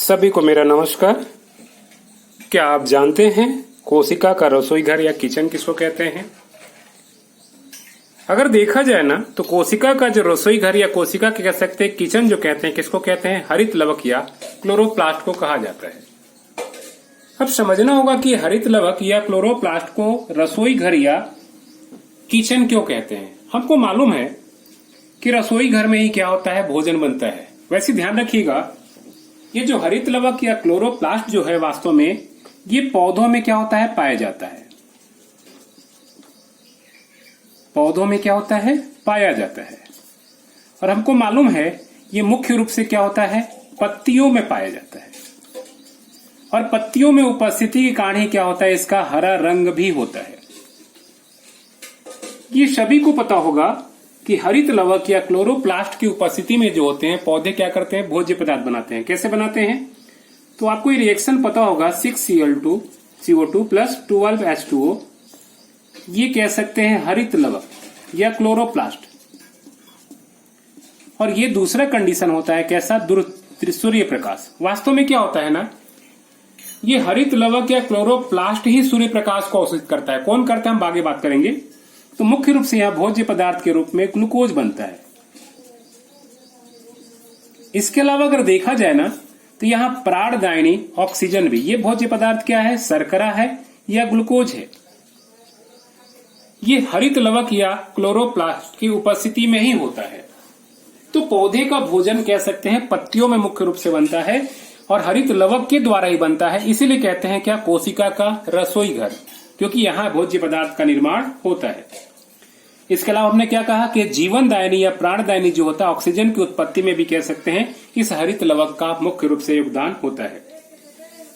सभी को मेरा नमस्कार। क्या आप जानते हैं कोशिका का रसोई घर या किचन किसको कहते हैं? अगर देखा जाए ना तो कोशिका का जो रसोई घर या कोशिका के कह सकते हैं किचन जो कहते हैं किसको कहते हैं? हरित लवक या क्लोरोप्लास्ट को कहा जाता है। अब समझना होगा कि हरित लवक या क्लोरोप्लास्ट को रसोई घर या किचन क्यों कहते हैं। हमको मालूम है कि रसोई घर में ही क्या होता है, भोजन बनता है। वैसे ध्यान रखिएगा, ये जो हरित लवक या क्लोरोप्लास्ट जो है वास्तव में ये पौधों में क्या होता है, पाया जाता है। पौधों में क्या होता है, पाया जाता है। और हमको मालूम है ये मुख्य रूप से क्या होता है, पत्तियों में पाया जाता है। और पत्तियों में उपस्थिति के कारण ही क्या होता है, इसका हरा रंग भी होता है। ये सभी को पता होगा कि हरित लवक या क्लोरोप्लास्ट की उपस्थिति में जो होते हैं पौधे क्या करते हैं, भोज्य पदार्थ बनाते हैं। कैसे बनाते हैं? तो आपको ये रिएक्शन पता होगा 6Cl2CO2 प्लस 12H2O। ये कह सकते हैं हरित लवक या क्लोरोप्लास्ट। और ये दूसरा कंडीशन होता है कैसा, सूर्य प्रकाश। वास्तव में क्या होता है ना, ये हरित लवक या क्लोरोप्लास्ट ही सूर्य प्रकाश को अवशोषित करता है। कौन करता है हम आगे बात करेंगे। तो मुख्य रूप से यहाँ भोज्य पदार्थ के रूप में ग्लूकोज बनता है। इसके अलावा अगर देखा जाए ना तो यहाँ प्राणदायिनी ऑक्सीजन भी, ये भोज्य पदार्थ क्या है, शर्करा है या ग्लूकोज है। ये हरित लवक या क्लोरोप्लास्ट की उपस्थिति में ही होता है। तो पौधे का भोजन कह सकते हैं पत्तियों में मुख्य रूप से बनता है और हरित लवक के द्वारा ही बनता है। इसीलिए कहते हैं क्या, कोशिका का रसोई घर, क्योंकि यहाँ भोज्य पदार्थ का निर्माण होता है। इसके अलावा हमने क्या कहा कि जीवनदायिनी या प्राणदायिनी जो होता है ऑक्सीजन की उत्पत्ति में भी कह सकते हैं इस हरित लवक का मुख्य रूप से योगदान होता है।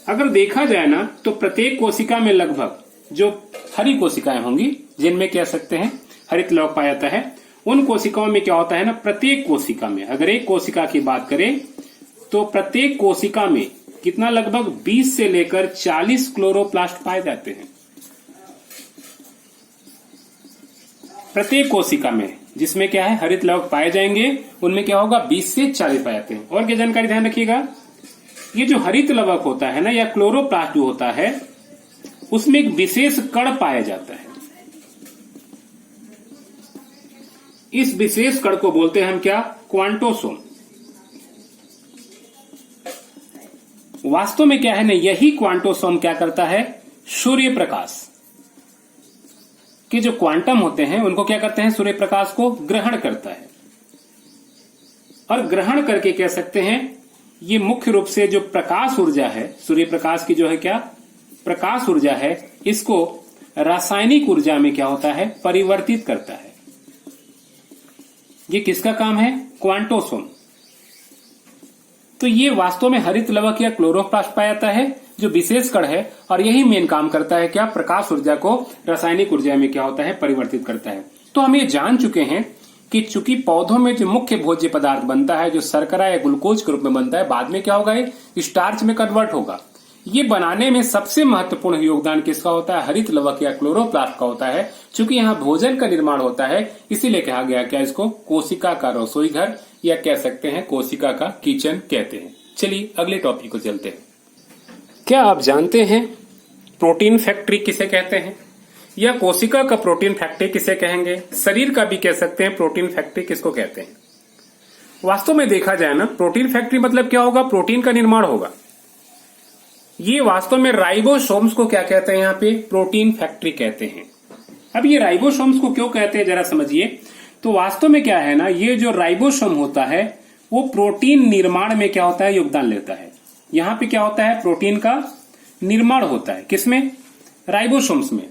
अगर देखा जाए ना तो प्रत्येक कोशिका में लगभग जो हरी कोशिकाएं होंगी जिनमें कह सकते हैं हरित लवक पाया जाता है, उन कोशिकाओं में क्या होता है ना, प्रत्येक कोशिका में, अगर एक कोशिका की बात करें तो प्रत्येक कोशिका में कितना, लगभग 20 से लेकर 40 क्लोरोप्लास्ट पाए जाते हैं। प्रत्येक कोशिका में जिसमें क्या है हरित लवक पाए जाएंगे उनमें क्या होगा, 20 से 40 पाए जाते हैं। और क्या जानकारी ध्यान रखिएगा, ये जो हरित लवक होता है ना या क्लोरोप्लास्ट जो होता है उसमें एक विशेष कण पाया जाता है। इस विशेष कण को बोलते हैं हम क्या, क्वांटोसोम। वास्तव में क्या है ना, यही क्वांटोसोम क्या करता है, सूर्य प्रकाश के जो क्वांटम होते हैं उनको क्या करते हैं, सूर्य प्रकाश को ग्रहण करता है। और ग्रहण करके कह सकते हैं ये मुख्य रूप से जो प्रकाश ऊर्जा है, सूर्य प्रकाश की जो है क्या, प्रकाश ऊर्जा है, इसको रासायनिक ऊर्जा में क्या होता है, परिवर्तित करता है। ये किसका काम है, क्वांटोसोम। तो ये वास्तव में हरित लवक या क्लोरोप्लास्ट पाया जाता है जो विशेष कण है और यही मेन काम करता है क्या, प्रकाश ऊर्जा को रासायनिक ऊर्जा में क्या होता है, परिवर्तित करता है। तो हम ये जान चुके हैं कि चूंकि पौधों में जो मुख्य भोज्य पदार्थ बनता है जो शर्करा या ग्लूकोज के रूप में बनता है, बाद में क्या होगा, ये स्टार्च में कन्वर्ट होगा। ये बनाने में सबसे महत्वपूर्ण योगदान किसका होता है, हरित लवक या क्लोरोप्लास्ट का होता है। चूंकि यहाँ भोजन का निर्माण होता है इसीलिए कहा गया क्या, इसको कोशिका का रसोई घर या कह सकते हैं कोशिका का किचन कहते हैं। चलिए अगले टॉपिक को चलते हैं। क्या आप जानते हैं प्रोटीन फैक्ट्री किसे कहते हैं, या कोशिका का प्रोटीन फैक्ट्री किसे कहेंगे, शरीर का भी कह सकते हैं प्रोटीन फैक्ट्री किसको कहते हैं? वास्तव में देखा जाए ना, प्रोटीन फैक्ट्री मतलब क्या होगा, प्रोटीन का निर्माण होगा। ये वास्तव में राइबोसोम्स को क्या कहते हैं, यहाँ पे प्रोटीन फैक्ट्री कहते हैं। अब ये राइबोसोम्स को क्यों कहते हैं जरा समझिए। तो वास्तव में क्या है ना, ये जो राइबोसोम होता है वो प्रोटीन निर्माण में क्या होता है, योगदान लेता है। यहाँ पे क्या होता है, प्रोटीन का निर्माण होता है, किसमें, राइबोसोम्स में।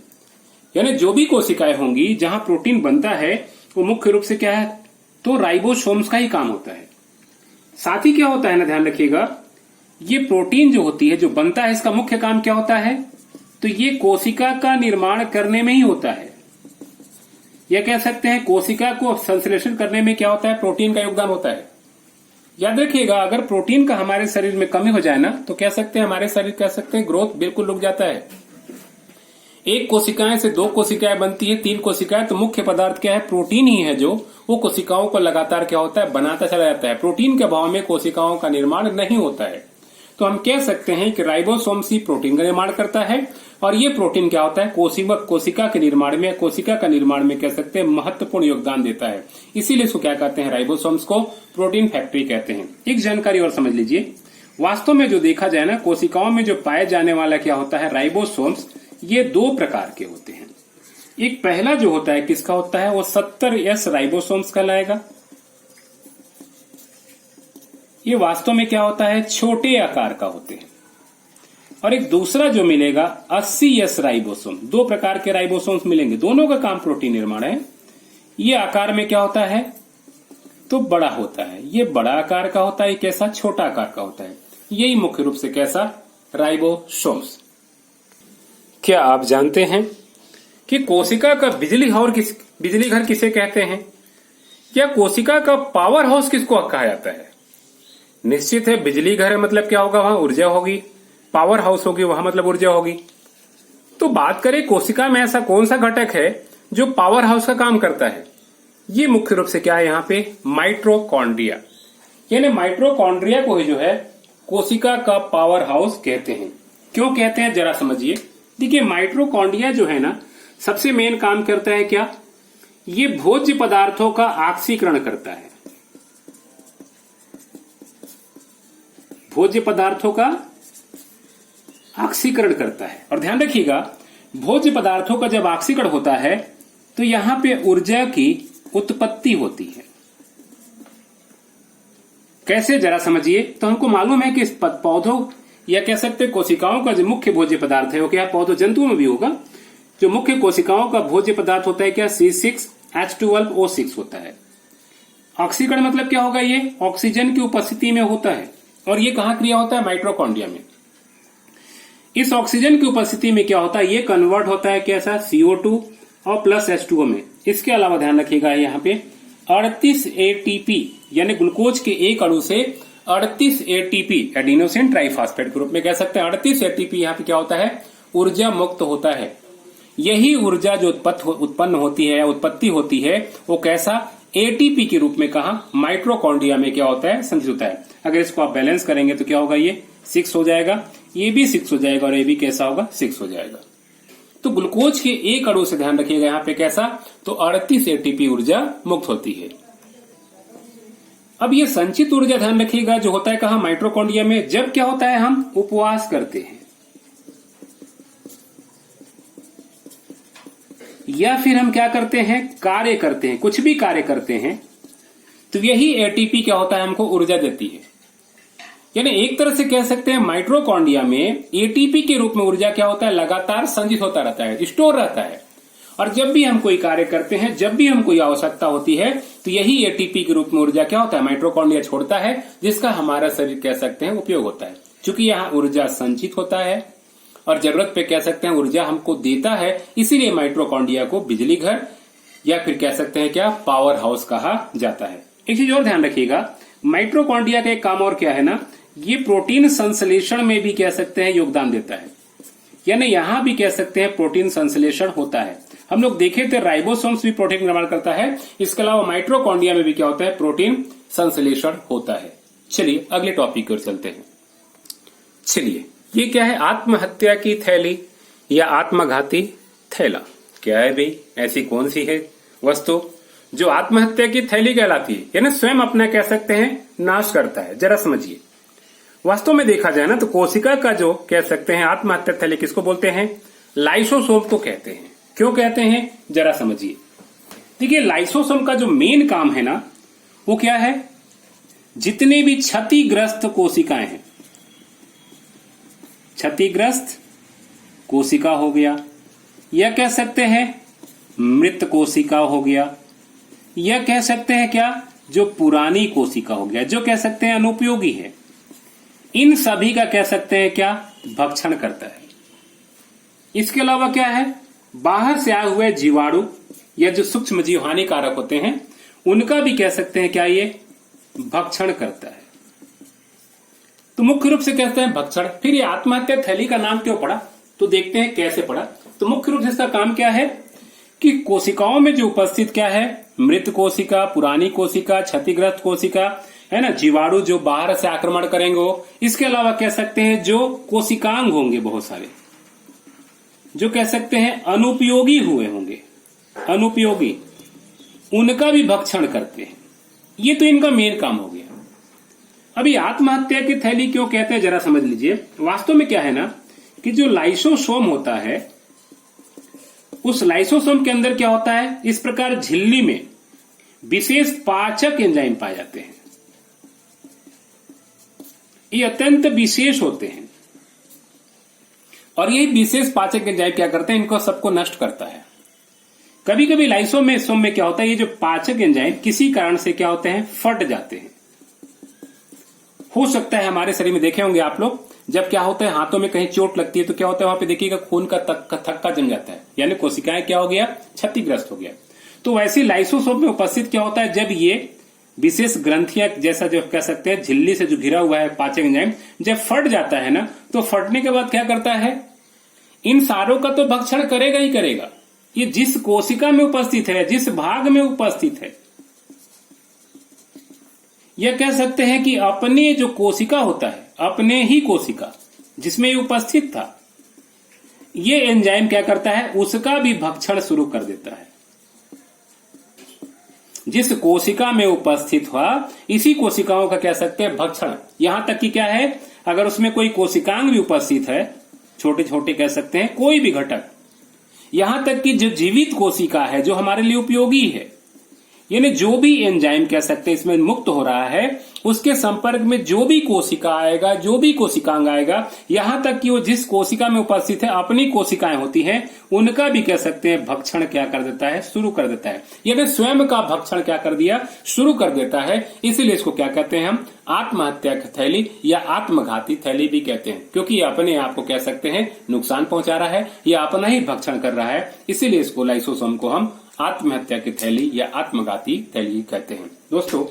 यानी जो भी कोशिकाएं होंगी जहां प्रोटीन बनता है वो मुख्य रूप से क्या है, तो राइबोसोम्स का ही काम होता है। साथ ही क्या होता है ना, ध्यान रखिएगा, ये प्रोटीन जो होती है, जो बनता है, इसका मुख्य काम क्या होता है, तो ये कोशिका का निर्माण करने में ही होता है। यह कह सकते हैं कोशिका को संश्लेषण करने में क्या होता है, प्रोटीन का योगदान होता है। याद रखिएगा, अगर प्रोटीन का हमारे शरीर में कमी हो जाए ना तो कह सकते हैं हमारे शरीर कह सकते हैं ग्रोथ बिल्कुल रुक जाता है। एक कोशिकाएं से 2 कोशिकाएं बनती है, 3 कोशिकाएं, तो मुख्य पदार्थ क्या है, प्रोटीन ही है जो वो कोशिकाओं को लगातार क्या होता है, बनाता चला जाता है। प्रोटीन के अभाव में कोशिकाओं का निर्माण नहीं होता है। तो हम कह सकते हैं कि राइबोसोम्स ही प्रोटीन का निर्माण करता है और ये प्रोटीन क्या होता है, कोशिका के निर्माण में, कोशिका का निर्माण में कह सकते हैं महत्वपूर्ण योगदान देता है। इसीलिए इसको क्या कहते हैं, राइबोसोम्स को प्रोटीन फैक्ट्री कहते हैं। एक जानकारी और समझ लीजिए, वास्तव में जो देखा जाए ना, कोशिकाओं में जो पाए जाने वाला क्या होता है, राइबोसोम्स, ये 2 प्रकार के होते हैं। एक पहला जो होता है किसका होता है, वो 70S राइबोसोम्स कहलाएगा। ये वास्तव में क्या होता है, छोटे आकार का होते हैं। और एक दूसरा जो मिलेगा 80S राइबोसोम। 2 प्रकार के राइबोसोम्स मिलेंगे, दोनों का काम प्रोटीन निर्माण है। ये आकार में क्या होता है, तो बड़ा होता है। ये बड़ा आकार का होता है, कैसा, छोटा आकार का होता है। यही मुख्य रूप से कैसा, राइबोसोम्स। क्या आप जानते हैं कि कोशिका का बिजली घर किसे कहते हैं? क्या कोशिका का पावर हाउस किसको कहा जाता है? निश्चित है, बिजली घर है मतलब क्या होगा, वहां ऊर्जा होगी। पावर हाउस होगी, वहां मतलब ऊर्जा होगी। तो बात करें कोशिका में ऐसा कौन सा घटक है जो पावर हाउस का काम करता है? ये मुख्य रूप से क्या है, यहाँ पे माइटोकॉन्ड्रिया। यानी माइटोकॉन्ड्रिया को ही जो है कोशिका का पावर हाउस कहते हैं। क्यों कहते हैं, जरा समझिए। देखिए, माइटोकॉन्ड्रिया जो है ना, सबसे मेन काम करता है क्या, ये भोज्य पदार्थों का ऑक्सीकरण करता है। भोज्य पदार्थों का ऑक्सीकरण करता है। और ध्यान रखिएगा, भोज्य पदार्थों का जब ऑक्सीकरण होता है तो यहां पे ऊर्जा की उत्पत्ति होती है। कैसे, जरा समझिए। तो हमको मालूम है कि इस पौधों या कह सकते हैं कोशिकाओं का जो मुख्य भोज्य पदार्थ है वो क्या, पौधों जंतुओं में भी होगा, जो मुख्य कोशिकाओं का भोज्य पदार्थ होता है क्या, C6H12O6 होता है। ऑक्सीकरण मतलब क्या होगा, ये ऑक्सीजन की उपस्थिति में होता है। और ये कहां क्रिया होता है, माइटोकॉन्ड्रिया में। इस ऑक्सीजन की उपस्थिति में क्या होता है, ये कन्वर्ट होता है कैसा, CO2 और प्लस H2O में। इसके अलावा ध्यान रखिएगा, यहाँ पे 38 ATP यानी ग्लूकोज के एक अणु से 38 ATP एडिनोसिन ट्राइफॉस्फेट के रूप में कह सकते हैं 38 ATP यहाँ पे क्या होता है, ऊर्जा मुक्त होता है। यही ऊर्जा जो उत्पन्न होती है, उत्पत्ति होती है, वो कैसा, ATP के रूप में कहा, माइटोकॉन्ड्रिया में क्या होता है, संचित होता है। अगर इसको आप बैलेंस करेंगे तो क्या होगा, ये 6 हो जाएगा, ये भी 6 हो जाएगा और ये भी कैसा होगा, 6 हो जाएगा। तो ग्लूकोज के एक अणु से ध्यान रखिएगा यहाँ पे कैसा, तो 38 ATP ऊर्जा मुक्त होती है। अब ये संचित ऊर्जा ध्यान रखिएगा जो होता है कहा, माइटोकॉन्ड्रिया में। जब क्या होता है, हम उपवास करते हैं या फिर हम क्या करते हैं, कार्य करते हैं, कुछ भी कार्य करते हैं, तो यही ATP क्या होता है, हमको ऊर्जा देती है। यानी एक तरह से कह सकते हैं माइटोकॉन्ड्रिया में ATP के रूप में ऊर्जा क्या होता है, लगातार संचित होता रहता है, स्टोर रहता है। और जब भी हम कोई कार्य करते हैं, जब भी हम कोई आवश्यकता होती है, तो यही ATP के रूप में ऊर्जा क्या होता है, माइटोकॉन्ड्रिया छोड़ता है, जिसका हमारा शरीर कह सकते हैं उपयोग होता है। क्योंकि यहाँ ऊर्जा संचित होता है और जरूरत पे कह सकते हैं ऊर्जा हमको देता है, इसीलिए माइटोकॉन्ड्रिया को बिजली घर या फिर कह सकते हैं क्या, पावर हाउस कहा जाता है। एक चीज और ध्यान रखिएगा, माइटोकॉन्ड्रिया का एक काम और क्या है ना, ये प्रोटीन संश्लेषण में भी कह सकते हैं योगदान देता है। यानी यहां भी कह सकते हैं प्रोटीन संश्लेषण होता है। हम लोग देखे थे राइबोसोम्स भी प्रोटीन निर्माण करता है, इसके अलावा माइटोकॉन्ड्रिया में भी क्या होता है, प्रोटीन संश्लेषण होता है। चलिए अगले टॉपिक पर चलते हैं। चलिए, ये क्या है, आत्महत्या की थैली या आत्मघाती थैला। क्या है भाई, ऐसी कौन सी है वस्तु जो आत्महत्या की थैली कहलाती है, यानी स्वयं अपना कह सकते हैं नाश करता है? जरा समझिए। वास्तव में देखा जाए ना, तो कोशिका का जो कह सकते हैं आत्महत्या थैली किसको बोलते हैं, लाइसोसोम को कहते हैं। क्यों कहते हैं, जरा समझिए। देखिए, लाइसोसोम का जो मेन काम है ना, वो क्या है, जितने भी क्षतिग्रस्त कोशिकाएं हैं, क्षतिग्रस्त कोशिका हो गया, या कह सकते हैं मृत कोशिका हो गया, या कह सकते हैं क्या, जो पुरानी कोशिका हो गया, जो कह सकते हैं अनुपयोगी है, इन सभी का कह सकते हैं क्या, भक्षण करता है। इसके अलावा क्या है, बाहर से आए हुए जीवाणु या जो सूक्ष्म जीव हानिकारक होते हैं, उनका भी कह सकते हैं क्या, ये भक्षण करता है। तो मुख्य रूप से कहते हैं भक्षण। फिर ये आत्महत्या थैली का नाम क्यों पड़ा, तो देखते हैं कैसे पड़ा। तो मुख्य रूप से इसका काम क्या है कि कोशिकाओं में जो उपस्थित क्या है, मृत कोशिका, पुरानी कोशिका, क्षतिग्रस्त कोशिका, है ना, जीवाणु जो बाहर से आक्रमण करेंगे वो, इसके अलावा कह सकते हैं जो कोशिकांग होंगे बहुत सारे, जो कह सकते हैं अनुपयोगी हुए होंगे, अनुपयोगी, उनका भी भक्षण करते हैं। ये तो इनका मेन काम हो गया। अभी आत्महत्या की थैली क्यों कहते हैं जरा समझ लीजिए। वास्तव में क्या है ना कि जो लाइसोसोम होता है, उस लाइसोसोम के अंदर क्या होता है, इस प्रकार झिल्ली में विशेष पाचक एंजाइम पाए जाते हैं। ये अत्यंत विशेष होते हैं और ये विशेष पाचक एंजाइम क्या करते हैं, इनको सबको नष्ट करता है। कभी कभी लाइसोसोम में क्या होता है, ये जो पाचक एंजाइम किसी कारण से क्या होते हैं, फट जाते हैं। हो सकता है हमारे शरीर में देखे होंगे आप लोग, जब क्या होता है हाथों में कहीं चोट लगती है तो क्या होता है, वहां पे देखिएगा खून का थक्का जम जाता है, यानी कोशिकाएं क्या हो गया, क्षतिग्रस्त हो गया। तो वैसे लाइसोसोम में उपस्थित क्या होता है, जब ये विशेष ग्रंथियां जैसा जो कह सकते हैं झिल्ली से जो घिरा हुआ है पाचक एंजाइम, जब फट जाता है ना, तो फटने के बाद क्या करता है, इन सारों का तो भक्षण करेगा ही करेगा। ये जिस कोशिका में उपस्थित है, जिस भाग में उपस्थित है, यह कह सकते हैं कि अपने जो कोशिका होता है, अपने ही कोशिका जिसमें ये उपस्थित था, ये एंजाइम क्या करता है, उसका भी भक्षण शुरू कर देता है। जिस कोशिका में उपस्थित हुआ, इसी कोशिकाओं का कह सकते हैं भक्षण। यहां तक कि क्या है, अगर उसमें कोई कोशिकांग भी उपस्थित है, छोटे छोटे कह सकते हैं कोई भी घटक, यहां तक कि जो जीवित कोशिका है, जो हमारे लिए उपयोगी है, यानी जो भी एंजाइम कह सकते हैं इसमें मुक्त हो रहा है, उसके संपर्क में जो भी कोशिका आएगा, जो भी कोशिकांग आएगा, यहां तक कि वो जिस कोशिका में उपस्थित है, अपनी कोशिकाएं होती हैं, उनका भी कह सकते हैं भक्षण क्या कर देता है, शुरू कर देता है। यानी स्वयं का भक्षण क्या कर दिया, शुरू कर देता है। इसीलिए इसको क्या कहते हैं हम, आत्महत्या की थैली या आत्मघाती थैली भी कहते हैं, क्योंकि ये अपने आप को कह सकते हैं नुकसान पहुंचा रहा है, या अपना ही भक्षण कर रहा है। इसीलिए इसको लाइसोसोम को हम आत्महत्या की थैली या आत्मघाती थैली कहते हैं। दोस्तों,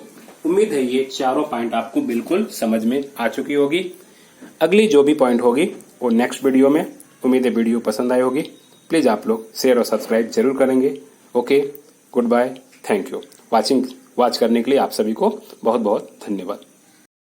उम्मीद है ये चारों पॉइंट आपको बिल्कुल समझ में आ चुकी होगी। अगली जो भी पॉइंट होगी वो नेक्स्ट वीडियो में। उम्मीद है वीडियो पसंद आई होगी। प्लीज आप लोग शेयर और सब्सक्राइब जरूर करेंगे। Okay, good bye, thank you. Watch करने के लिए आप सभी को बहुत बहुत धन्यवाद।